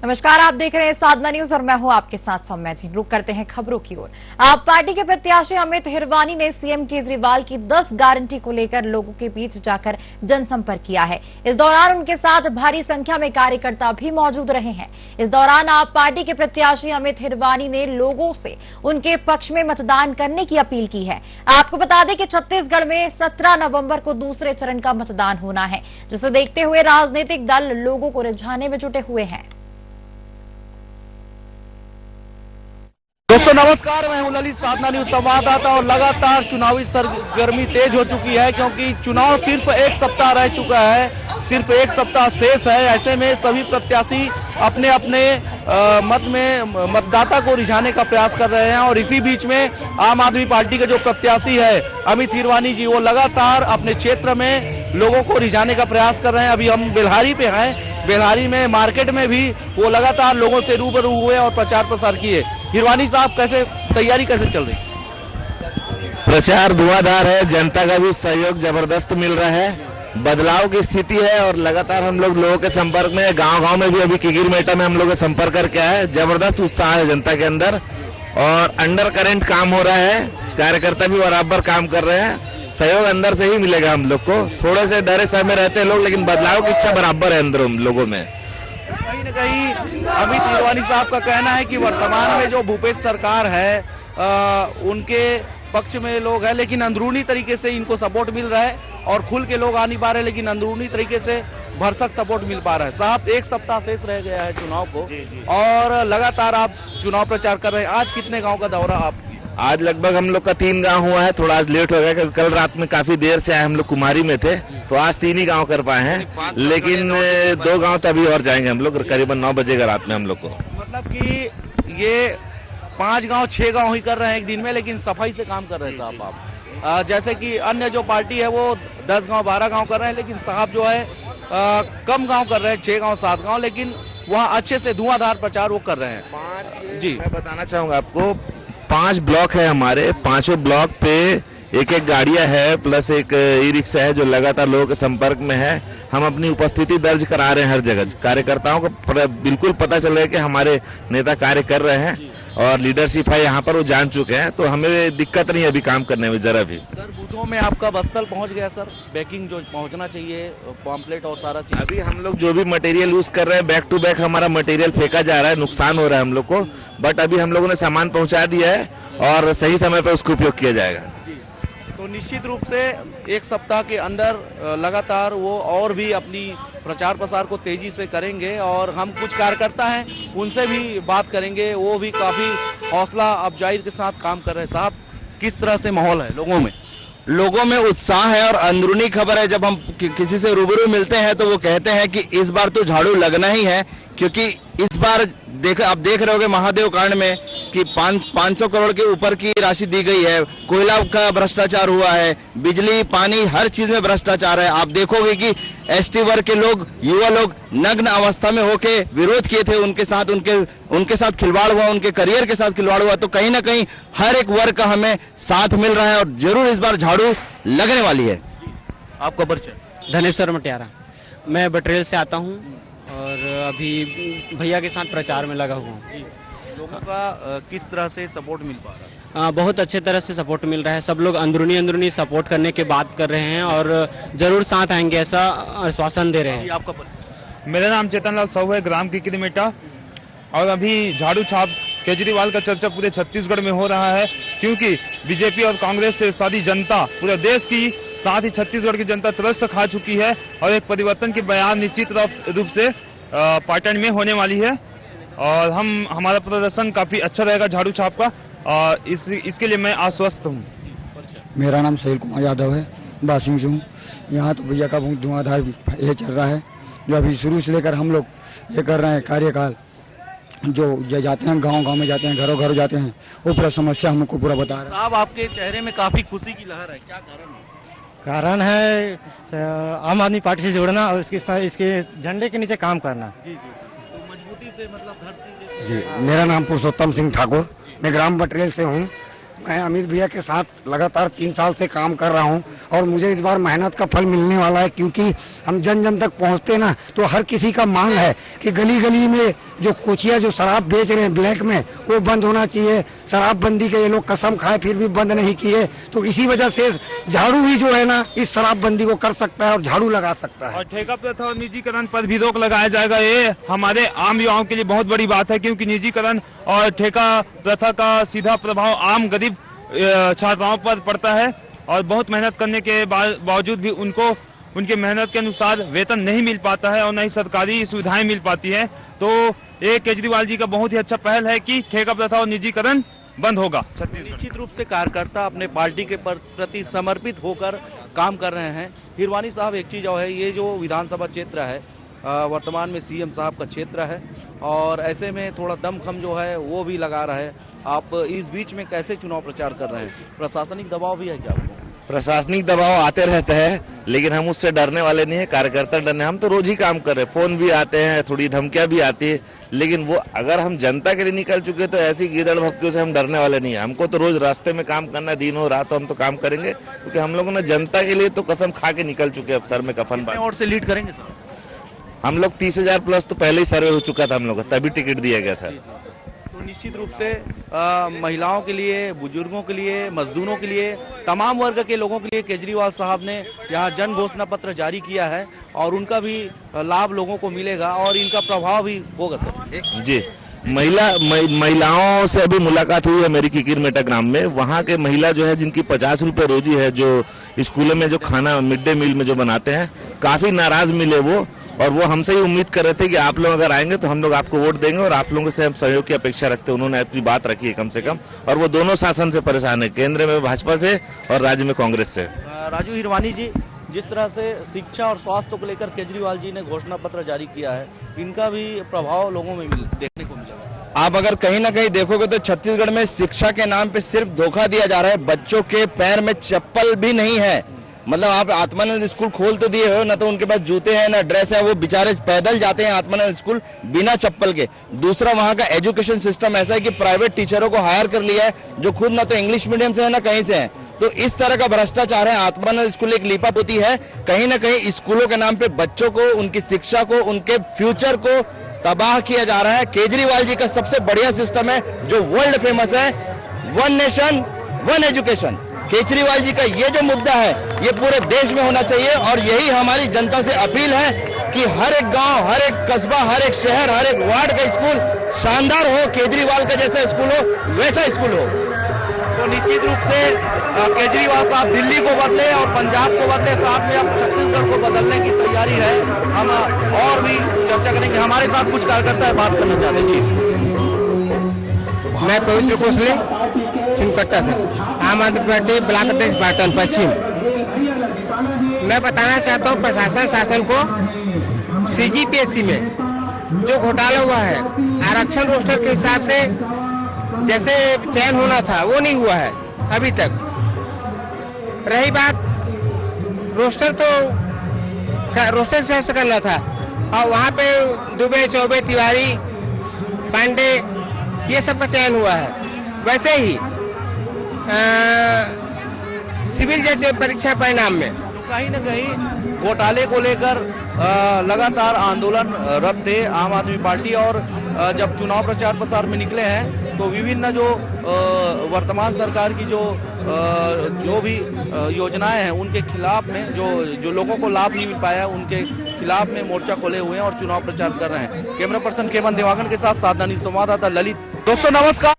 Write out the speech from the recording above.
नमस्कार, आप देख रहे हैं साधना न्यूज और मैं हूं आपके साथ सौम्या जी। रुक करते हैं खबरों की ओर। आप पार्टी के प्रत्याशी अमित हिरवानी ने सीएम केजरीवाल की 10 गारंटी को लेकर लोगों के बीच जाकर जनसंपर्क किया है। इस दौरान उनके साथ भारी संख्या में कार्यकर्ता भी मौजूद रहे हैं। इस दौरान आप पार्टी के प्रत्याशी अमित हिरवानी ने लोगों से उनके पक्ष में मतदान करने की अपील की है। आपको बता दें कि छत्तीसगढ़ में 17 नवंबर को दूसरे चरण का मतदान होना है, जिसे देखते हुए राजनीतिक दल लोगों को रिझाने में जुटे हुए हैं। दोस्तों नमस्कार, मैं हूं ललित, साधना न्यूज संवाददाता। और लगातार चुनावी सरगर्मी तेज हो चुकी है, क्योंकि चुनाव सिर्फ एक सप्ताह रह चुका है, सिर्फ एक सप्ताह शेष है। ऐसे में सभी प्रत्याशी अपने अपने मत में मतदाता को रिझाने का प्रयास कर रहे हैं। और इसी बीच में आम आदमी पार्टी के जो प्रत्याशी है अमित हिरवानी जी, वो लगातार अपने क्षेत्र में लोगों को रिझाने का प्रयास कर रहे हैं। अभी हम बेल्हारी पे हैं, बेल्हारी में मार्केट में भी वो लगातार लोगों से रूबरू हुए और प्रचार प्रसार किए। हिरवानी साहब, तैयारी कैसे चल रही? प्रचार धुआंधार है, जनता का भी सहयोग जबरदस्त मिल रहा है, बदलाव की स्थिति है। और लगातार हम लोग लोगों के संपर्क में, गांव-गांव में भी, अभी किगिरमेटा में हम लोग संपर्क करके आए। जबरदस्त उत्साह है जनता के अंदर और अंडर करंट काम हो रहा है। कार्यकर्ता भी बराबर काम कर रहे हैं, सहयोग अंदर से ही मिलेगा हम लोग को। थोड़े से डरे समय रहते हैं लोग, लेकिन बदलाव की इच्छा बराबर है अंदर हम लोगों में। कहीं न कहीं अमित हिरवानी साहब का कहना है कि वर्तमान में जो भूपेश सरकार है उनके पक्ष में लोग हैं, लेकिन अंदरूनी तरीके से इनको सपोर्ट मिल रहा है और खुल के लोग आ नहीं पा रहे, लेकिन अंदरूनी तरीके से भरसक सपोर्ट मिल पा रहा है। साहब, एक सप्ताह शेष रह गया है चुनाव को और लगातार आप चुनाव प्रचार कर रहे हैं। आज कितने गाँव का दौरा आप? आज लगभग हम लोग का 3 गांव हुआ है। थोड़ा आज लेट हो गया क्योंकि कल रात में काफी देर से आए, हम लोग कुमारी में थे, तो आज 3 ही गांव कर पाए हैं। लेकिन 2 गांव तभी और जाएंगे हम लोग, करीबन 9 बजेगा रात में हम लोग को। मतलब कि ये 5 गांव 6 गांव ही कर रहे हैं एक दिन में, लेकिन सफाई से काम कर रहे हैं साहब आप। जैसे कि अन्य जो पार्टी है वो 10 गांव 12 गांव कर रहे हैं, लेकिन साहब जो है कम गांव कर रहे हैं, 6 गांव 7 गांव, लेकिन वहाँ अच्छे से धुआंधार प्रचार वो कर रहे हैं। 5 जी मैं बताना चाहूंगा आपको, 5 ब्लॉक है हमारे, 5 ब्लॉक पे एक गाड़ियां है, प्लस एक ई रिक्शा है जो लगातार लोगों के संपर्क में है। हम अपनी उपस्थिति दर्ज करा रहे हैं हर जगह। कार्यकर्ताओं को बिल्कुल पता चल रहा है कि हमारे नेता कार्य कर रहे हैं और लीडरशिप है यहाँ पर, वो जान चुके हैं, तो हमें दिक्कत नहीं है अभी काम करने में जरा भी। सर, बूथों में आपका बस्तर पहुँच गया सर? बैकिंग जो पहुँचना चाहिए, पॉम्पलेट और सारा चीज। अभी हम लोग जो भी मटेरियल यूज कर रहे हैं, बैक टू बैक हमारा मटेरियल फेंका जा रहा है, नुकसान हो रहा है हम लोग को, बट अभी हम लोगों ने सामान पहुँचा दिया है और सही समय पर उसका उपयोग किया जाएगा। तो निश्चित रूप से एक सप्ताह के अंदर लगातार वो और भी अपनी प्रचार प्रसार को तेजी से करेंगे और हम कुछ कार्यकर्ता हैं उनसे भी बात करेंगे, वो भी काफी हौसला अफजाई के साथ काम कर रहे हैं। साहब, किस तरह से माहौल है लोगों में? लोगों में उत्साह है और अंदरूनी खबर है, जब हम किसी से रूबरू मिलते हैं तो वो कहते हैं कि इस बार तो झाड़ू लगना ही है, क्योंकि इस बार आप देख रहे होगे महादेव कांड में कि 500 करोड़ के ऊपर की राशि दी गई है, कोयला का भ्रष्टाचार हुआ है, बिजली पानी हर चीज में भ्रष्टाचार है। आप देखोगे कि एसटी वर्ग के लोग, युवा लोग नग्न अवस्था में होके विरोध किए थे, उनके साथ खिलवाड़ हुआ, उनके करियर के साथ खिलवाड़ हुआ। तो कहीं ना कहीं हर एक वर्ग का हमें साथ मिल रहा है और जरूर इस बार झाड़ू लगने वाली है। आपका परिचय? धनेश्वर मटियारा, मैं बटरेल से आता हूँ और अभी भैया के साथ प्रचार में लगा हुआ हूँ। लोगों का किस तरह से सपोर्ट मिल पा रहा है? बहुत अच्छे तरह से सपोर्ट मिल रहा है। सब लोग अंदरूनी सपोर्ट करने की बात कर रहे हैं और जरूर साथ आएंगे, ऐसा आश्वासन दे रहे हैं। आपका परिचय? मेरा नाम चेतन लाल साहू है, ग्राम किगिरमेटा। और अभी झाड़ू छाप केजरीवाल का चर्चा पूरे छत्तीसगढ़ में हो रहा है, क्योंकि बीजेपी और कांग्रेस से सारी जनता, पूरे देश की साथ ही छत्तीसगढ़ की जनता त्रस्त खा चुकी है और एक परिवर्तन की बयान निश्चित रूप से पाटन में होने वाली है। और हमारा प्रदर्शन काफी अच्छा रहेगा झाड़ू छाप का, और इसके लिए मैं आश्वस्त हूँ। मेरा नाम सुशील कुमार यादव है, बासिंग से हूँ। यहाँ तो भैया का बहुत धुआंधार ये चल रहा है, जो अभी शुरू से लेकर हम लोग ये कर रहे हैं कार्यकाल, जो जाते हैं गांव-गांव में जाते हैं, घरों-घरों जाते हैं, वो पूरा समस्या हमको पूरा बता रहे हैं। साहब, आपके चेहरे में काफी खुशी की लहर है, क्या कारण है? कारण है आम आदमी पार्टी से जुड़ना और इसके झंडे के नीचे काम करना। जी, तो मजबूती से मतलब धरती। जी, मेरा नाम पुरुषोत्तम सिंह ठाकुर, मैं ग्राम बटरेल से हूँ मैं अमित भैया के साथ लगातार 3 साल से काम कर रहा हूं और मुझे इस बार मेहनत का फल मिलने वाला है, क्योंकि हम जन जन तक पहुंचते ना तो हर किसी का मांग है कि गली गली में जो कोचिया जो शराब बेच रहे हैं ब्लैक में, वो बंद होना चाहिए। शराबबंदी के ये लोग कसम खाए फिर भी बंद नहीं किए, तो इसी वजह से झाड़ू ही जो है ना इस शराबबंदी को कर सकता है और झाड़ू लगा सकता है। और ठेका प्रथा और निजीकरण पर भी रोक लगाया जाएगा। ये हमारे आम युवाओं के लिए बहुत बड़ी बात है, क्योंकि निजीकरण और ठेका प्रथा का सीधा प्रभाव आम गरीब छात्राओं पर पड़ता है और बहुत मेहनत करने के बावजूद भी उनको उनके मेहनत के अनुसार वेतन नहीं मिल पाता है और न ही सरकारी सुविधाएं मिल पाती है। तो ये केजरीवाल जी का बहुत ही अच्छा पहल है कि ठेका प्रथा और निजीकरण बंद होगा। निश्चित रूप से कार्यकर्ता अपने पार्टी के प्रति समर्पित होकर काम कर रहे हैं। हिरवानी साहब, एक चीज और है, ये जो विधानसभा क्षेत्र है वर्तमान में सीएम साहब का क्षेत्र है और ऐसे में थोड़ा दमखम जो है वो भी लगा रहा है। आप इस बीच में कैसे चुनाव प्रचार कर रहे हैं? प्रशासनिक दबाव भी है क्या आपको? प्रशासनिक दबाव आते रहते हैं, लेकिन हम उससे डरने वाले नहीं है। कार्यकर्ता डरने, हम तो रोज ही काम कर रहे हैं, फोन भी आते हैं, थोड़ी धमकियां भी आती है, लेकिन वो अगर हम जनता के लिए निकल चुके तो ऐसी गीदड़ भक्तियों से हम डरने वाले नहीं है। हमको तो रोज रास्ते में काम करना, दिनों रात हम तो काम करेंगे, क्योंकि हम लोगों ने जनता के लिए तो कसम खा के निकल चुके हैं। सर में कफन बांध और से लीड करेंगे सर? हम लोग 30,000 प्लस तो पहले ही सर्वे हो चुका था हम लोग का, तभी टिकट दिया गया था। तो निश्चित रूप से महिलाओं के लिए, बुजुर्गों के लिए, मजदूरों के लिए, तमाम वर्ग के लोगों के लिए केजरीवाल साहब ने यहाँ जन घोषणा पत्र जारी किया है और उनका भी लाभ लोगों को मिलेगा और इनका प्रभाव भी होगा सर। जी, महिलाओं से अभी मुलाकात हुई है मेरी किकीर मेटा ग्राम में। वहाँ के महिला जो है जिनकी 50 रुपए रोजी है, जो स्कूलों में जो खाना मिड डे मील में जो बनाते हैं, काफी नाराज मिले वो, और वो हमसे ही उम्मीद कर रहे थे कि आप लोग अगर आएंगे तो हम लोग आपको वोट देंगे और आप लोगों से हम सहयोग की अपेक्षा रखते हैं। उन्होंने अपनी बात रखी है कम से कम, और वो दोनों शासन से परेशान है, केंद्र में भाजपा से और राज्य में कांग्रेस से। राजू हिरवानी जी, जिस तरह से शिक्षा और स्वास्थ्य को लेकर केजरीवाल जी ने घोषणा पत्र जारी किया है, इनका भी प्रभाव लोगों में देखने को मिला। आप अगर कहीं ना कहीं देखोगे तो छत्तीसगढ़ में शिक्षा के नाम पे सिर्फ धोखा दिया जा रहा है। बच्चों के पैर में चप्पल भी नहीं है। मतलब आप आत्मानंद स्कूल खोल तो दिए हो ना, तो उनके पास जूते हैं ना ड्रेस है, वो बेचारे पैदल जाते हैं आत्मानंद स्कूल बिना चप्पल के। दूसरा, वहाँ का एजुकेशन सिस्टम ऐसा है कि प्राइवेट टीचरों को हायर कर लिया है जो खुद ना तो इंग्लिश मीडियम से है ना कहीं से है। तो इस तरह का भ्रष्टाचार है। आत्मानंद स्कूल एक लीपापोती है। कहीं ना कहीं स्कूलों के नाम पे बच्चों को, उनकी शिक्षा को, उनके फ्यूचर को तबाह किया जा रहा है। केजरीवाल जी का सबसे बढ़िया सिस्टम है जो वर्ल्ड फेमस है, one nation one education. Kejriwal ji का ये जो मुद्दा है ये पूरे देश में होना चाहिए और यही हमारी जनता से अपील है कि हर एक गांव, हर एक कस्बा, हर एक शहर, हर एक वार्ड का स्कूल शानदार हो, केजरीवाल का जैसा स्कूल हो वैसा स्कूल हो। तो निश्चित रूप से केजरीवाल साहब दिल्ली को बदले और पंजाब को बदले, साथ में अब छत्तीसगढ़ को बदलने की तैयारी है। हम और भी चर्चा करेंगे। हमारे साथ कुछ कार्यकर्ता बात करना चाहते हैं। जी, मैं पवित्र कोसले चिनकट्टा से, आम आदमी पार्टी ब्लॉक अध्यक्ष पाटन पश्चिम। मैं बताना चाहता हूँ प्रशासन शासन को, CGPSC में जो घोटाला हुआ है, आरक्षण रोस्टर के हिसाब से जैसे चयन होना था वो नहीं हुआ है अभी तक। रही बात रोस्टर, तो रोस्टर से करना था और वहाँ पे दुबे, चौबे, तिवारी, पांडे ये सब का चयन हुआ है। वैसे ही सिविल जज परीक्षा परिणाम में तो कहीं न कहीं घोटाले को लेकर लगातार आंदोलनरत थे आम आदमी पार्टी और जब चुनाव प्रचार प्रसार में निकले हैं तो विभिन्न जो वर्तमान सरकार की जो भी योजनाएं हैं उनके खिलाफ में जो लोगों को लाभ नहीं मिल पाया उनके खिलाफ में मोर्चा खोले हुए हैं और चुनाव प्रचार कर रहे हैं। कैमरा पर्सन केवन देवांगन के साथ साधना न्यूज़ संवाददाता ललित। दोस्तों नमस्कार।